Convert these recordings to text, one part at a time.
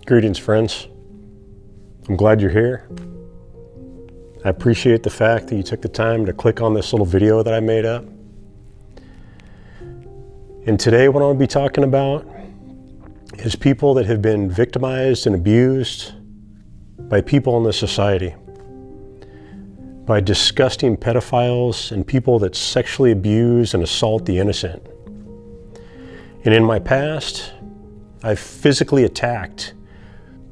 Greetings, friends. I'm glad you're here. I appreciate the fact that you took the time to click on this little video that I made up. And today what I'm going to be talking about is people that have been victimized and abused by people in this society, by disgusting pedophiles and people that sexually abuse and assault the innocent. And in my past, I've physically attacked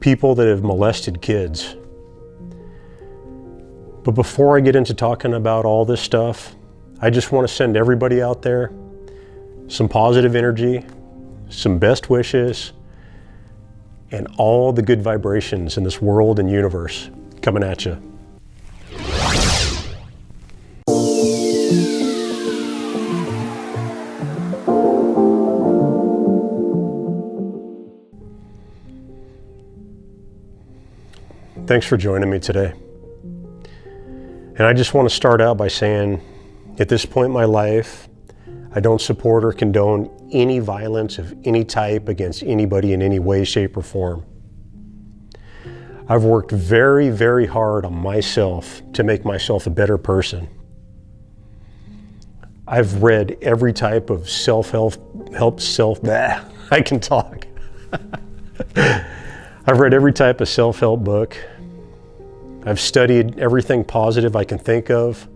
people that have molested kids. But before I get into talking about all this stuff, I just want to send everybody out there some positive energy, some best wishes, and all the good vibrations in this world and universe coming at you. Thanks for joining me today. And I just want to start out by saying, at this point in my life, I don't support or condone any violence of any type against anybody in any way, shape, or form. I've worked very, very hard on myself to make myself a better person. I've read every type of I can talk. I've read every type of self-help book. I've studied everything positive I can think of.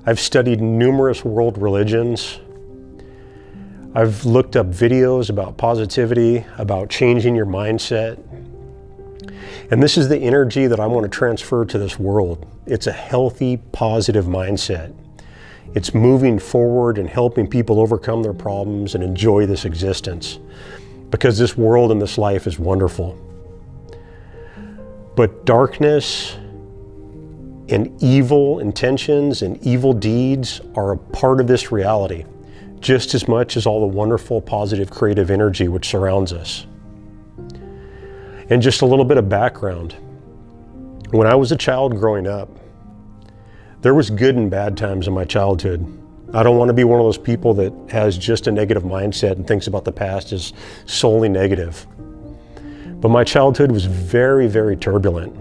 I've studied numerous world religions. I've looked up videos about positivity, about changing your mindset. And this is the energy that I want to transfer to this world. It's a healthy, positive mindset. It's moving forward and helping people overcome their problems and enjoy this existence, because this world and this life is wonderful. But darkness and evil intentions and evil deeds are a part of this reality, just as much as all the wonderful, positive, creative energy which surrounds us. And just a little bit of background. When I was a child growing up, there was good and bad times in my childhood. I don't want to be one of those people that has just a negative mindset and thinks about the past as solely negative. But my childhood was very, very turbulent.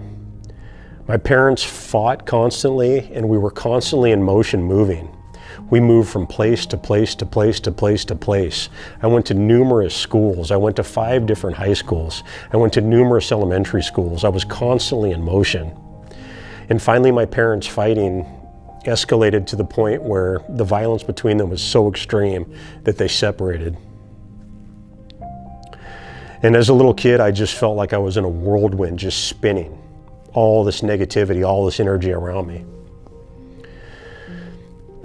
My parents fought constantly, and we were constantly in motion moving. We moved from place to place to place to place to place. I went to numerous schools. I went to 5 different high schools. I went to numerous elementary schools. I was constantly in motion. And finally, my parents' fighting escalated to the point where the violence between them was so extreme that they separated. And as a little kid, I just felt like I was in a whirlwind, just spinning. All this negativity, all this energy around me.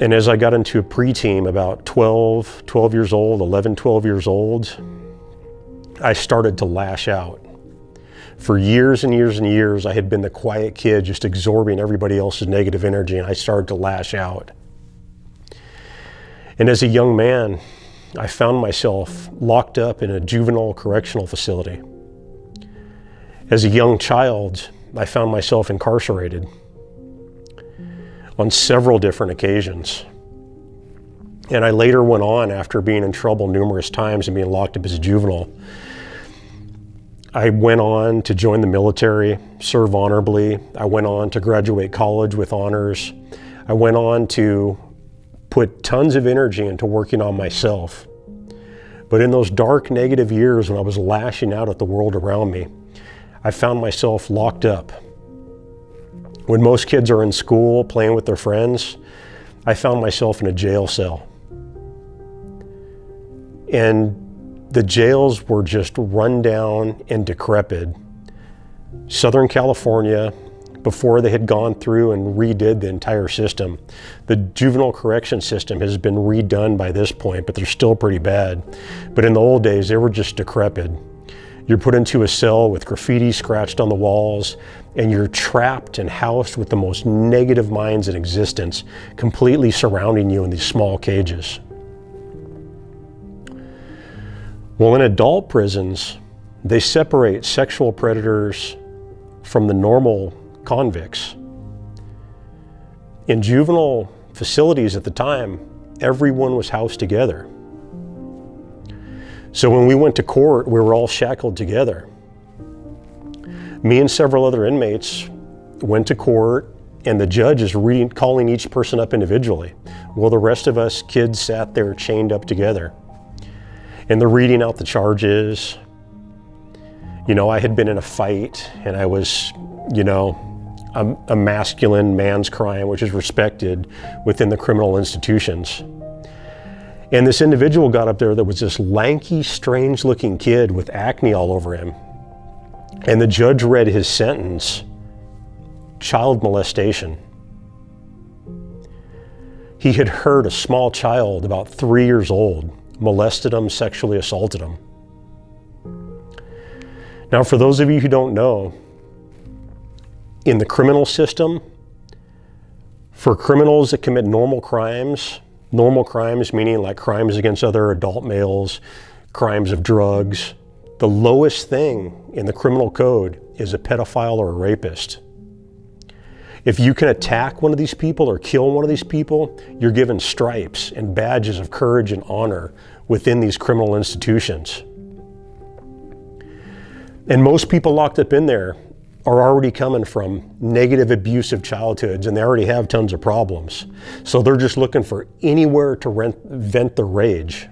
And as I got into a preteen, about 12 years old, 11, 12 years old, I started to lash out. For years and years and years, I had been the quiet kid, just absorbing everybody else's negative energy, and I started to lash out. And as a young man, I found myself locked up in a juvenile correctional facility. As a young child, I found myself incarcerated on several different occasions. And I later went on, after being in trouble numerous times and being locked up as a juvenile, I went on to join the military, serve honorably. I went on to graduate college with honors. I went on to put tons of energy into working on myself. But in those dark, negative years when I was lashing out at the world around me, I found myself locked up. When most kids are in school playing with their friends, I found myself in a jail cell. And the jails were just run down and decrepit. Southern California, before they had gone through and redid the entire system, the juvenile correction system has been redone by this point, but they're still pretty bad. But in the old days, they were just decrepit. You're put into a cell with graffiti scratched on the walls, and you're trapped and housed with the most negative minds in existence, completely surrounding you in these small cages. Well, in adult prisons, they separate sexual predators from the normal convicts. In juvenile facilities at the time, everyone was housed together. So when we went to court, we were all shackled together. Me and several other inmates went to court, and the judge is calling each person up individually. Well, the rest of us kids sat there chained up together. And they're reading out the charges. You know, I had been in a fight, and I was, you know, a masculine man's crime, which is respected within the criminal institutions. And this individual got up there that was this lanky, strange-looking kid with acne all over him. And the judge read his sentence, child molestation. He had hurt a small child, about 3 years old, molested him, sexually assaulted him. Now, for those of you who don't know, in the criminal system, for criminals that commit normal crimes meaning like crimes against other adult males, crimes of drugs, the lowest thing in the criminal code is a pedophile or a rapist. If you can attack one of these people or kill one of these people, you're given stripes and badges of courage and honor within these criminal institutions. And most people locked up in there are already coming from negative, abusive childhoods, and they already have tons of problems. So they're just looking for anywhere to vent their rage.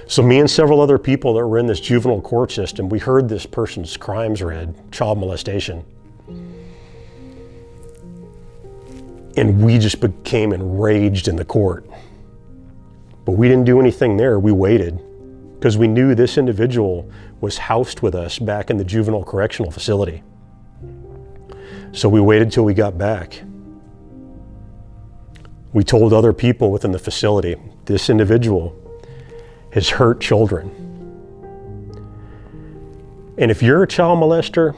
So me and several other people that were in this juvenile court system, we heard this person's crimes read, child molestation. And we just became enraged in the court. But we didn't do anything there, we waited, because we knew this individual was housed with us back in the juvenile correctional facility. So we waited till we got back. We told other people within the facility, this individual has hurt children. And if you're a child molester,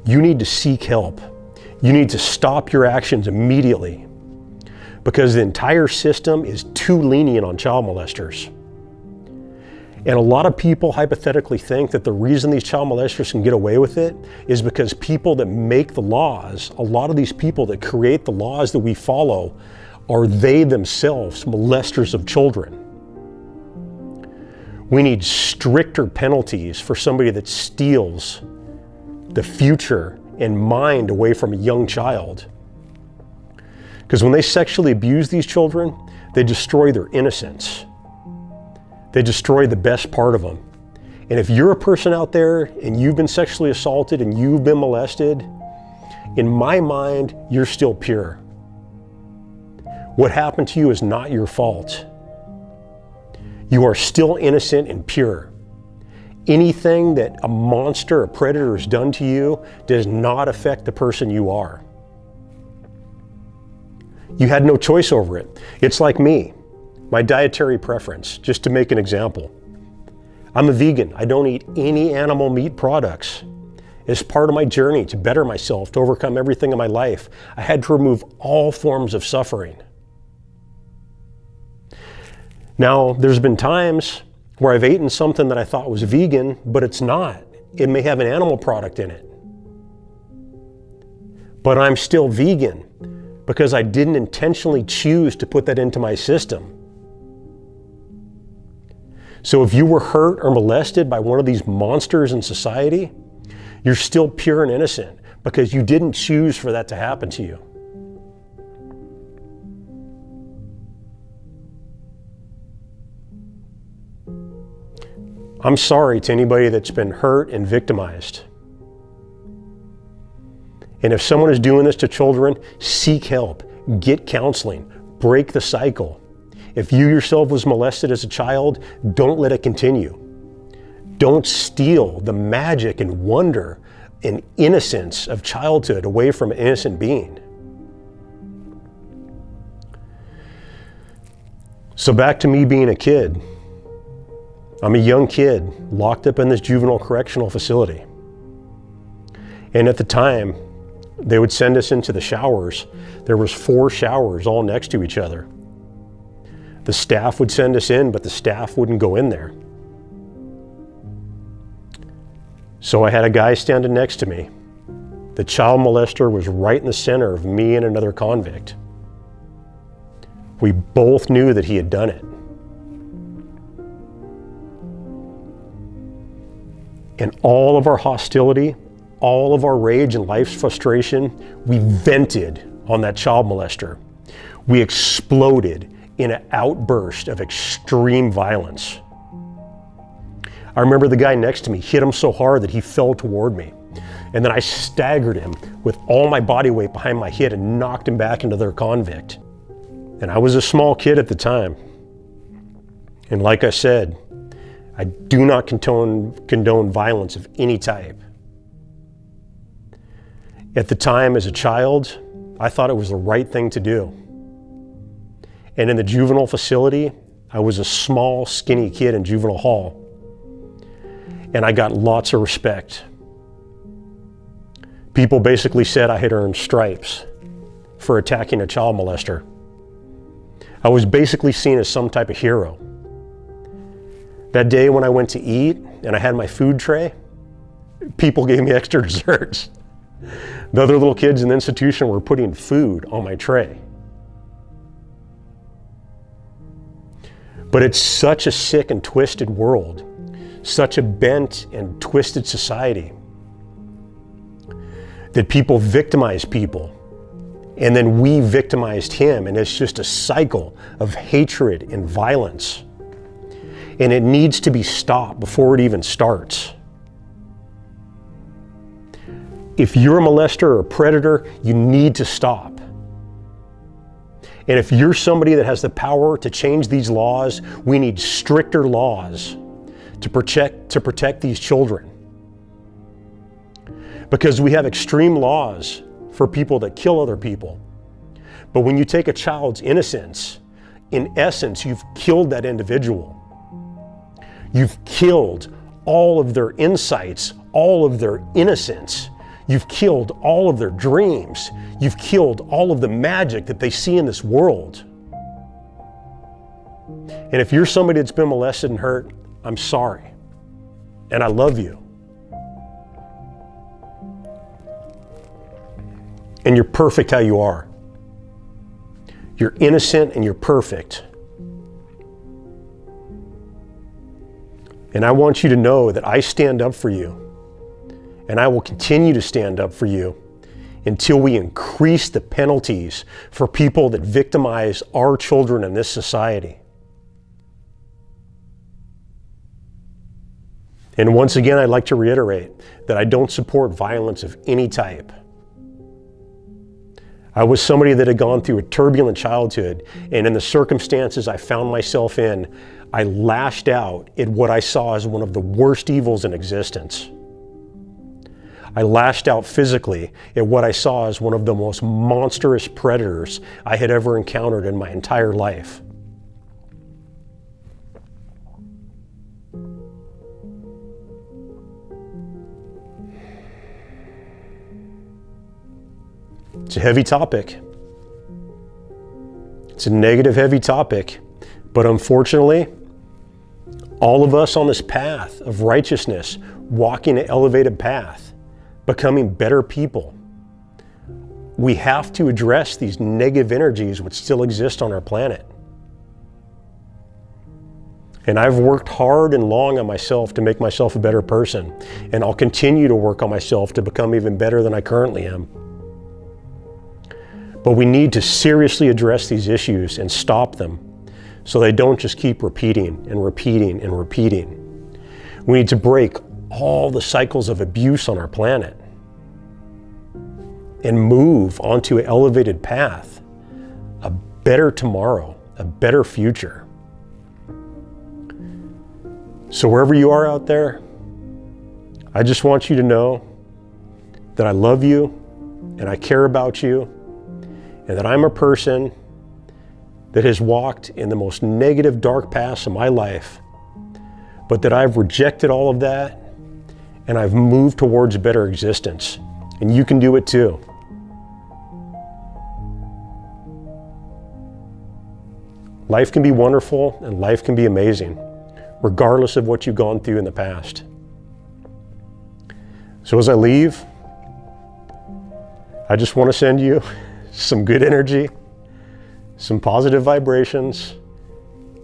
you need to seek help. You need to stop your actions immediately, because the entire system is too lenient on child molesters. And a lot of people hypothetically think that the reason these child molesters can get away with it is because people that make the laws, a lot of these people that create the laws that we follow, are they themselves molesters of children. We need stricter penalties for somebody that steals the future and mind away from a young child. Because when they sexually abuse these children, they destroy their innocence. They destroy the best part of them. And if you're a person out there and you've been sexually assaulted and you've been molested, in my mind, you're still pure. What happened to you is not your fault. You are still innocent and pure. Anything that a monster, a predator has done to you does not affect the person you are. You had no choice over it. It's like me. My dietary preference, just to make an example. I'm a vegan. I don't eat any animal meat products. As part of my journey to better myself, to overcome everything in my life, I had to remove all forms of suffering. Now, there's been times where I've eaten something that I thought was vegan, but it's not. It may have an animal product in it. But I'm still vegan because I didn't intentionally choose to put that into my system. So if you were hurt or molested by one of these monsters in society, you're still pure and innocent because you didn't choose for that to happen to you. I'm sorry to anybody that's been hurt and victimized. And if someone is doing this to children, seek help, get counseling, break the cycle. If you yourself was molested as a child, don't let it continue. Don't steal the magic and wonder and innocence of childhood away from an innocent being. So back to me being a kid. I'm a young kid locked up in this juvenile correctional facility. And at the time, they would send us into the showers. There was 4 showers all next to each other. The staff would send us in, but the staff wouldn't go in there. So I had a guy standing next to me. The child molester was right in the center of me and another convict. We both knew that he had done it. And all of our hostility, all of our rage and life's frustration, we vented on that child molester. We exploded in an outburst of extreme violence. I remember the guy next to me hit him so hard that he fell toward me. And then I staggered him with all my body weight behind my head and knocked him back into their convict. And I was a small kid at the time. And like I said, I do not condone violence of any type. At the time, as a child, I thought it was the right thing to do. And in the juvenile facility, I was a small, skinny kid in juvenile hall. And I got lots of respect. People basically said I had earned stripes for attacking a child molester. I was basically seen as some type of hero. That day when I went to eat and I had my food tray, people gave me extra desserts. The other little kids in the institution were putting food on my tray. But it's such a sick and twisted world, such a bent and twisted society, that people victimize people, and then we victimized him, and it's just a cycle of hatred and violence. And it needs to be stopped before it even starts. If you're a molester or a predator, you need to stop. And if you're somebody that has the power to change these laws, we need stricter laws to protect these children. Because we have extreme laws for people that kill other people. But when you take a child's innocence, in essence, you've killed that individual. You've killed all of their insights, all of their innocence. You've killed all of their dreams. You've killed all of the magic that they see in this world. And if you're somebody that's been molested and hurt, I'm sorry. And I love you. And you're perfect how you are. You're innocent and you're perfect. And I want you to know that I stand up for you. And I will continue to stand up for you until we increase the penalties for people that victimize our children in this society. And once again, I'd like to reiterate that I don't support violence of any type. I was somebody that had gone through a turbulent childhood, and in the circumstances I found myself in, I lashed out at what I saw as one of the worst evils in existence. I lashed out physically at what I saw as one of the most monstrous predators I had ever encountered in my entire life. It's a heavy topic. It's a negative, heavy topic. But unfortunately, all of us on this path of righteousness, walking an elevated path, becoming better people, we have to address these negative energies which still exist on our planet. And I've worked hard and long on myself to make myself a better person. And I'll continue to work on myself to become even better than I currently am. But we need to seriously address these issues and stop them so they don't just keep repeating and repeating and repeating. We need to break all the cycles of abuse on our planet and move onto an elevated path, a better tomorrow, a better future. So wherever you are out there, I just want you to know that I love you and I care about you, and that I'm a person that has walked in the most negative, dark paths of my life, but that I've rejected all of that and I've moved towards a better existence. And you can do it too. Life can be wonderful and life can be amazing, regardless of what you've gone through in the past. So as I leave, I just want to send you some good energy, some positive vibrations,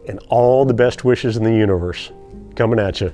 and all the best wishes in the universe coming at you.